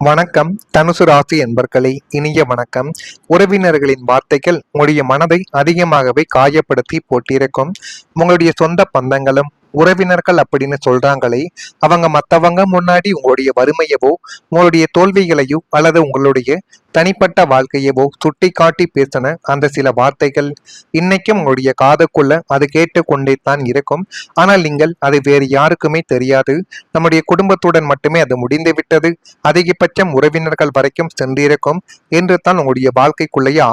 வணக்கம் தனுசு ராசி என்பர்களே, இனிய வணக்கம். உறவினர்களின் வார்த்தைகள் உங்களுடைய மனதை அதிகமாகவே காயப்படுத்தி போட்டிருக்கும். உங்களுடைய சொந்த பந்தங்களும் உறவினர்கள் அப்படின்னு சொல்றாங்களே, அவங்க மத்தவங்க முன்னாடி உங்களுடைய வறுமையவோ உங்களுடைய தோல்விகளையோ அல்லது உங்களுடைய தனிப்பட்ட வாழ்க்கையவோ சுட்டி காட்டி பேசின அந்த சில வார்த்தைகள் இன்னைக்கும் உங்களுடைய காதுக்குள்ள அது கேட்டுக்கொண்டே தான் இருக்கும். ஆனால் நீங்கள் அது வேறு யாருக்குமே தெரியாது. நம்முடைய குடும்பத்துடன் மட்டுமே அது முடிந்து விட்டது, அதிகபட்சம் உறவினர்கள் வரைக்கும் சென்றிருக்கும் என்று தான் உங்களுடைய வாழ்க்கைக்குள்ளேயே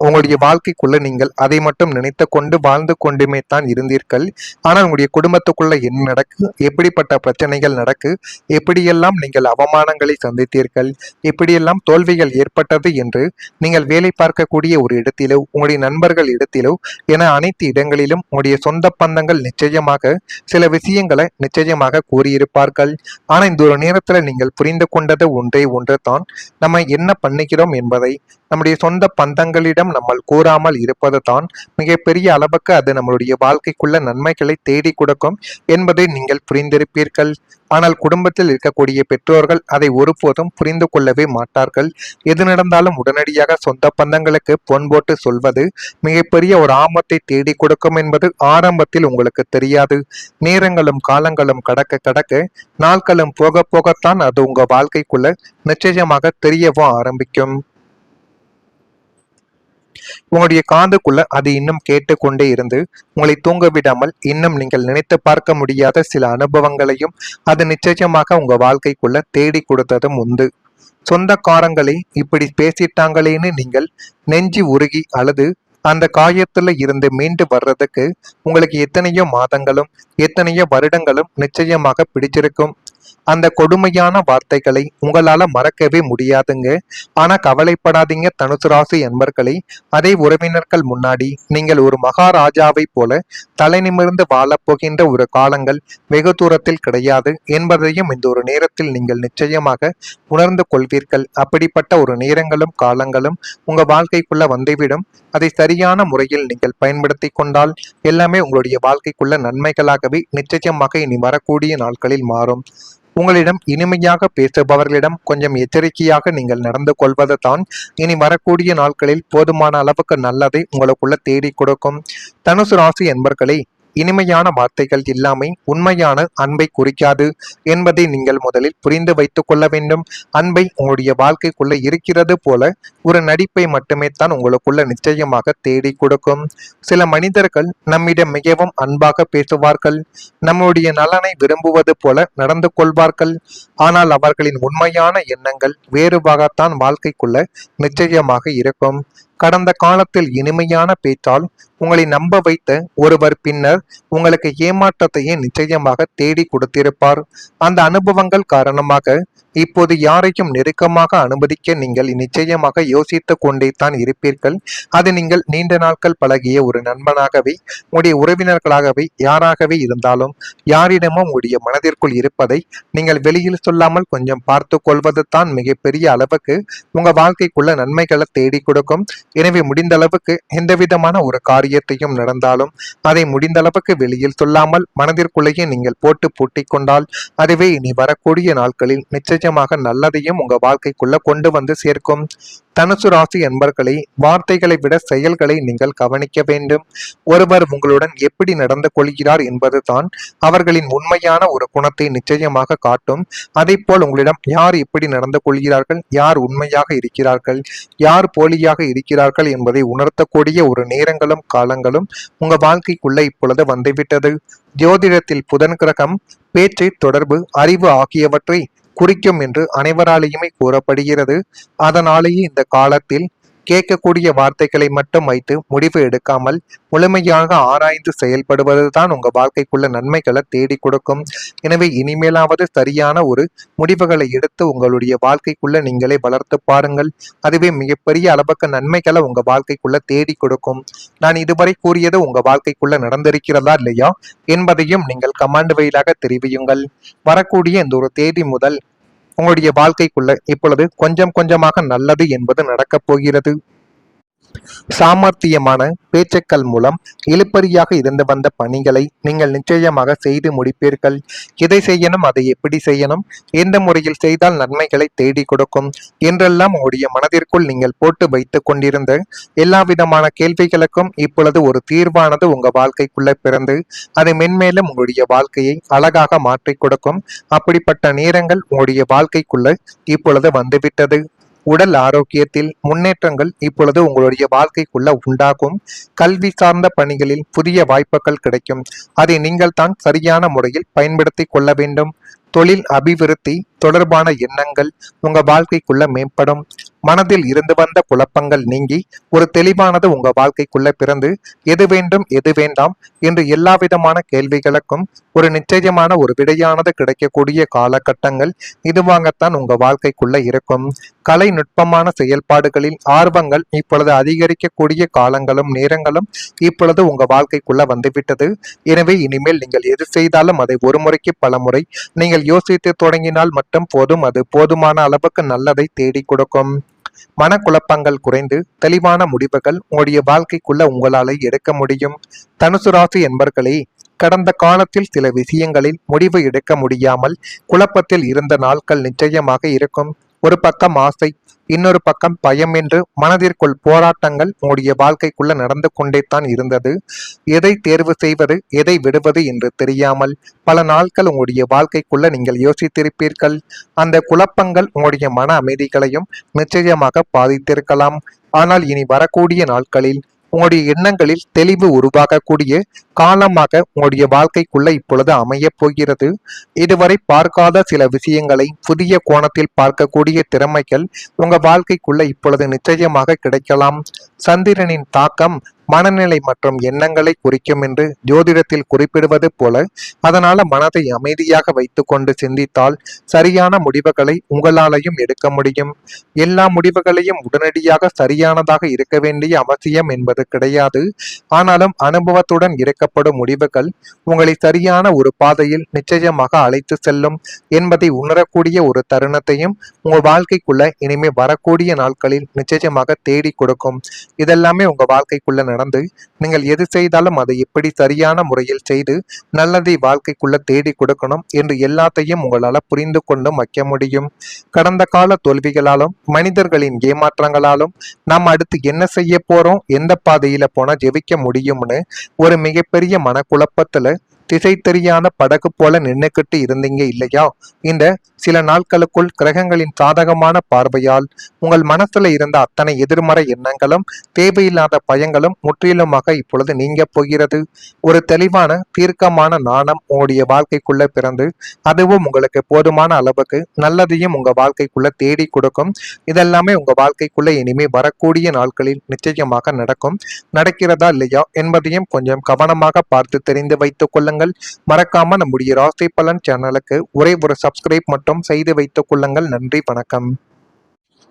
உங்களுடைய வாழ்க்கைக்குள்ள நீங்கள் அதை மட்டும் நினைத்து கொண்டு வாழ்ந்து கொண்டுமே தான் இருந்தீர்கள். ஆனால் உங்களுடைய குடும்பத்துக்குள்ள என்ன நடக்கு, எப்படிப்பட்ட பிரச்சனைகள் நடக்கு, எப்படியெல்லாம் நீங்கள் அவமானங்களை சந்தித்தீர்கள், எப்படியெல்லாம் தோல்விகள் ஏற்பட்டது என்று நீங்கள் வேலை பார்க்கக்கூடிய ஒரு இடத்திலோ உங்களுடைய நண்பர்கள் இடத்திலோ என அனைத்து இடங்களிலும் உங்களுடைய சொந்த பந்தங்கள் நிச்சயமாக சில விஷயங்களை நிச்சயமாக கூறியிருப்பார்கள். ஆனா இந்த ஒரு நேரத்துல நீங்கள் புரிந்து கொண்டது ஒன்றே ஒன்று தான், நம்ம என்ன பண்ணுகிறோம் என்பதை நம்முடைய சொந்த பந்தங்களிடம் நம்ம கூறாமல் இருப்பது தான் மிகப்பெரிய அளவுக்கு அது நம்மளுடைய வாழ்க்கைக்குள்ள நன்மைகளை தேடி கொடுக்கும் என்பதை நீங்கள் புரிந்திருப்பீர்கள். ஆனால் குடும்பத்தில் இருக்கக்கூடிய பெற்றோர்கள் அதை ஒருபோதும் புரிந்து கொள்ளவே மாட்டார்கள். எது நடந்தாலும் உடனடியாக சொந்த பந்தங்களுக்கு பொன் போட்டு சொல்வது மிகப்பெரிய ஒரு ஆபத்தை தேடி கொடுக்கும் என்பது ஆரம்பத்தில் உங்களுக்கு தெரியாது. நேரங்களும் காலங்களும் கடக்க கடக்க நாட்களும் போக போகத்தான் அது உங்க வாழ்க்கைக்குள்ள நிச்சயமாக தெரியவும் ஆரம்பிக்கும். உங்களுடைய காதுக்குள்ள அது இன்னும் கேட்டுக்கொண்டே இருந்து உங்களை தூங்க விடாமல் இன்னும் நீங்கள் நினைத்து பார்க்க முடியாத சில அனுபவங்களையும் அது நிச்சயமாக உங்க வாழ்க்கைக்குள்ள தேடி கொடுத்ததும் உண்டு. சொந்தக்காரங்களை இப்படி பேசிட்டாங்களேன்னு நீங்கள் நெஞ்சி உருகி அழுது அந்த காயத்துல இருந்து மீண்டு வர்றதுக்கு உங்களுக்கு எத்தனையோ மாதங்களும் எத்தனையோ வருடங்களும் நிச்சயமாக பிடிச்சிருக்கும். அந்த கொடுமையான வார்த்தைகளை உங்களால மறக்கவே முடியாதுங்க. ஆனா கவலைப்படாதீங்க தனுசு ராசி என்பர்களை, அதே உறவினர்கள் முன்னாடி நீங்கள் ஒரு மகாராஜாவை போல தலை நிமிர்ந்து வாழப்போகின்ற ஒரு காலங்கள் வெகு தூரத்தில் கிடையாது என்பதையும் இந்த ஒரு நேரத்தில் நீங்கள் நிச்சயமாக உணர்ந்து கொள்வீர்கள். அப்படிப்பட்ட ஒரு நேரங்களும் காலங்களும் உங்க வாழ்க்கைக்குள்ள வந்துவிடும். அதை சரியான முறையில் நீங்கள் பயன்படுத்தி கொண்டால் எல்லாமே உங்களுடைய வாழ்க்கைக்குள்ள நன்மைகளாகவே நிச்சயமாக இனி வரக்கூடிய நாட்களில் மாறும். உங்களிடம் இனிமையாக பேசுபவர்களிடம் கொஞ்சம் எச்சரிக்கையாக நீங்கள் நடந்து கொள்வது தான் இனி வரக்கூடிய நாட்களில் போதுமான அளவுக்கு நல்லதை உங்களுக்குள்ள தேடி கொடுக்கும். தனுசு ராசி என்பர்களை, இனிமையான வார்த்தைகள் எல்லாமே உண்மையான அன்பை குறிக்காது என்பதை நீங்கள் முதலில் புரிந்து வைத்துக் கொள்ள வேண்டும். அன்பை உங்களுடைய வாழ்க்கைக்குள்ள இருக்கிறது போல ஒரு நடிப்பை மட்டுமே தான் உங்களுக்குள்ள நிச்சயமாக தேடி கொடுக்கும். சில மனிதர்கள் நம்மிடம் மிகவும் அன்பாக பேசுவார்கள், நம்முடைய நலனை விரும்புவது போல நடந்து கொள்வார்கள். ஆனால் அவர்களின் உண்மையான எண்ணங்கள் வேறுவாகத்தான் வாழ்க்கைக்குள்ள நிச்சயமாக இருக்கும். கடந்த காலத்தில் இனிமையான பேச்சால் உங்களை நம்ப வைத்த ஒருவர் பின்னர் உங்களுக்கு ஏமாற்றத்தையே நிச்சயமாக தேடி கொடுத்திருப்பார். அந்த அனுபவங்கள் காரணமாக இப்போது யாரையும் நெருக்கமாக அனுமதிக்க நீங்கள் நிச்சயமாக யோசித்து கொண்டே தான் இருப்பீர்கள். அது நீங்கள் நீண்ட நாட்கள் பழகிய ஒரு நண்பனாகவே உங்களுடைய உறவினர்களாகவே யாராகவே இருந்தாலும் யாரிடமும் உங்களுடைய மனதிற்குள் இருப்பதை நீங்கள் வெளியில் சொல்லாமல் கொஞ்சம் பார்த்து கொள்வது தான் மிகப்பெரிய அளவுக்கு உங்க வாழ்க்கைக்குள்ள நன்மைகளை தேடி கொடுக்கும். எனவே முடிந்த அளவுக்கு எந்த விதமான ஒரு காரியத்தையும் நடந்தாலும் அதை முடிந்த அளவுக்கு வெளியில் சொல்லாமல் மனதிற்குள்ளேயே நீங்கள் போட்டு பூட்டி கொண்டால் அதுவே இனி வரக்கூடிய நாட்களில் நிச்சயமாக நல்லதையும் உங்க வாழ்க்கைக்குள்ள கொண்டு வந்து சேர்க்கும். தனுசு ராசி என்பர்களை, வார்த்தைகளை விட செயல்களை நீங்கள் கவனிக்க வேண்டும். ஒருவர் உங்களுடன் எப்படி நடந்து கொள்கிறார் என்பது தான் அவர்களின் உண்மையான ஒரு குணத்தை நிச்சயமாக காட்டும். அதை போல் உங்களிடம் யார் எப்படி நடந்து கொள்கிறார்கள், யார் உண்மையாக இருக்கிறார்கள், யார் போலியாக இருக்கிறார்கள் என்பதை உணர்த்தக்கூடிய ஒரு நேரங்களும் காலங்களும் உங்க வாழ்க்கைக்குள்ள இப்பொழுது வந்துவிட்டது. ஜோதிடத்தில் புதன் கிரகம் பேச்சு, தொடர்பு, அறிவு ஆகியவற்றை குறிக்கும் என்று அனைவராலேயுமே கூறப்படுகிறது. அதனாலேயே இந்த காலத்தில் கேட்கக்கூடிய வார்த்தைகளை மட்டும் வைத்து முடிவு எடுக்காமல் முழுமையாக ஆராய்ந்து செயல்படுவதுதான் உங்க வாழ்க்கைக்குள்ள நன்மைகளை தேடி கொடுக்கும். எனவே இனிமேலாவது சரியான ஒரு முடிவுகளை எடுத்து உங்களுடைய வாழ்க்கைக்குள்ள நீங்களே வளர்த்து பாருங்கள். அதுவே மிகப்பெரிய அளவுக்கு நன்மைகளை உங்க வாழ்க்கைக்குள்ள தேடி கொடுக்கும். நான் இதுவரை கூறியது உங்க வாழ்க்கைக்குள்ள நடந்திருக்கிறதா இல்லையா என்பதையும் நீங்கள் கமெண்ட் வழியாக தெரிவியுங்கள். வரக்கூடிய இந்த ஒரு தேதி முதல் உங்களுடைய வாழ்க்கைக்குள்ள இப்பொழுது கொஞ்சம் கொஞ்சமாக நல்லது என்பது நடக்கப் போகிறது. சாமர்த்தியமான பேச்சுக்கள் மூலம் இழுபறியாக இருந்து வந்த பணிகளை நீங்கள் நிச்சயமாக செய்து முடிப்பீர்கள். இதை செய்யணும், அதை எப்படி செய்யணும், எந்த முறையில் செய்தால் நன்மைகளை தேடி கொடுக்கும் என்றெல்லாம் உங்களுடைய மனதிற்குள் நீங்கள் போட்டு வைத்துக் கொண்டிருந்த எல்லா விதமான கேள்விகளுக்கும் இப்பொழுது ஒரு தீர்வானது உங்க வாழ்க்கைக்குள்ள பிறந்து அது மென்மேலும் உங்களுடைய வாழ்க்கையை அழகாக மாற்றிக் கொடுக்கும். அப்படிப்பட்ட நேரங்கள் உங்களுடைய வாழ்க்கைக்குள்ள இப்பொழுது வந்துவிட்டது. உடல் ஆரோக்கியத்தில் முன்னேற்றங்கள் இப்பொழுது உங்களுடைய வாழ்க்கைக்குள்ள உண்டாகும். கல்வி சார்ந்த பணிகளில் புதிய வாய்ப்புகள் கிடைக்கும். அதை நீங்கள் தான் சரியான முறையில் பயன்படுத்தி கொள்ள வேண்டும். தொழில் அபிவிருத்தி தொடர்பான எண்ணங்கள் உங்க வாழ்க்கைக்குள்ள மேம்படும். மனதில் இருந்து வந்த குழப்பங்கள் நீங்கி ஒரு தெளிவானது உங்க வாழ்க்கைக்குள்ள பிறந்து எது வேண்டும் எது வேண்டாம் என்று எல்லா விதமான கேள்விகளுக்கும் ஒரு நிச்சயமான ஒரு விடையானது கிடைக்கக்கூடிய காலகட்டங்கள் இதுவாகத்தான் உங்க வாழ்க்கைக்குள்ள இருக்கும். கலை நுட்பமான செயல்பாடுகளில் ஆர்வங்கள் இப்பொழுது அதிகரிக்கக்கூடிய காலங்களும் நேரங்களும் இப்பொழுது உங்க வாழ்க்கைக்குள்ள வந்துவிட்டது. எனவே இனிமேல் நீங்கள் எது செய்தாலும் அதை ஒரு முறைக்கு பல முறை நீங்கள் யோசித்து தொடங்கினால் மட்டும் போதும். அது போதுமான அளவுக்கு நல்லதை தேடி கொடுக்கும். மனக்குழப்பங்கள் குறைந்து தெளிவான முடிவுகள் உங்களுடைய வாழ்க்கைக்குள்ள உங்களால எடுக்க முடியும். தனுசு ராசி என்பர்களே, கடந்த காலத்தில் சில விஷயங்களில் முடிவு எடுக்க முடியாமல் குழப்பத்தில் இருந்த நாட்கள் நிச்சயமாக இருக்கும். ஒரு பக்கம் ஆசை, இன்னொரு பக்கம் பயம் என்று மனதிற்குள் போராட்டங்கள் உங்களுடைய வாழ்க்கைக்குள்ள நடந்து கொண்டே தான் இருந்தது. எதை தேர்வு செய்வது, எதை விடுவது என்று தெரியாமல் பல நாட்கள் உங்களுடைய வாழ்க்கைக்குள்ள நீங்கள் யோசித்திருப்பீர்கள். அந்த குழப்பங்கள் உங்களுடைய மன அமைதிகளையும் நிச்சயமாக பாதித்திருக்கலாம். ஆனால் இனி வரக்கூடிய நாட்களில் உங்களுடைய எண்ணங்களில் தெளிவு உருவாகக்கூடிய காலமாக உங்களுடைய வாழ்க்கைக்குள்ள இப்பொழுது அமைய போகிறது. இதுவரை பார்க்காத சில விஷயங்களை புதிய கோணத்தில் பார்க்கக்கூடிய திறமைகள் உங்க வாழ்க்கைக்குள்ள இப்பொழுது நிச்சயமாக கிடைக்கலாம். சந்திரனின் தாக்கம் மனநிலை மற்றும் எண்ணங்களை குறிக்கும் என்று ஜோதிடத்தில் குறிப்பிடுவது போல, அதனால மனதை அமைதியாக வைத்துக்கொண்டு சிந்தித்தால் சரியான முடிவுகளை உங்களாலையும் எடுக்க முடியும். எல்லா முடிவுகளையும் உடனடியாக சரியானதாக இருக்க வேண்டிய அவசியம் என்பது கிடையாது. ஆனாலும் அனுபவத்துடன் எடுக்கப்படும் முடிவுகள் உங்களை சரியான ஒரு பாதையில் நிச்சயமாக அழைத்து செல்லும் என்பதை உணரக்கூடிய ஒரு தருணத்தையும் உங்க வாழ்க்கைக்குள்ள இனிமே வரக்கூடிய நாட்களில் நிச்சயமாக தேடி கொடுக்கும். இதெல்லாமே உங்க வாழ்க்கைக்குள்ள நடந்து நீங்கள் எது செய்தாலும் அதை எப்படி சரியான முறையில் செய்து நல்லதை வாழ்க்கைக்குள்ள தேடி கொடுக்கணும் என்று எல்லாத்தையும் உங்களால புரிந்து கொண்டும் வைக்க முடியும். கடந்த கால தோல்விகளாலும் மனிதர்களின் ஏமாற்றங்களாலும் நாம் அடுத்து என்ன செய்ய போறோம், எந்த பாதையில போனா ஜெயிக்க முடியும்னு ஒரு மிகப்பெரிய மனக்குழப்பத்துல திசை தெரியாத படகு போல நின்னுக்கிட்டு இருந்தீங்க இல்லையா? இந்த சில நாட்களுக்குள் கிரகங்களின் சாதகமான பார்வையால் உங்கள் மனசுல இருந்த அத்தனை எதிர்மறை எண்ணங்களும் தேவையில்லாத பயங்களும் முற்றிலுமாக இப்பொழுது நீங்க போகிறது. ஒரு தெளிவான தீர்க்கமான நாணம் உங்களுடைய வாழ்க்கைக்குள்ள பிறந்து அதுவும் உங்களுக்கு போதுமான அளவுக்கு நல்லதையும் உங்க வாழ்க்கைக்குள்ள தேடி கொடுக்கும். இதெல்லாமே உங்க வாழ்க்கைக்குள்ள இனிமே வரக்கூடிய நாட்களில் நிச்சயமாக நடக்கும். நடக்கிறதா இல்லையா என்பதையும் கொஞ்சம் கவனமாக பார்த்து தெரிந்து வைத்துக் கொள்ளுங்கள். மறக்காம நம்முடைய ராசி பலன் சேனலுக்கு ஒரே ஒரு சப்ஸ்கிரைப் மட்டும் செய்து வைத்துக் கொள்ளுங்கள். நன்றி, வணக்கம்.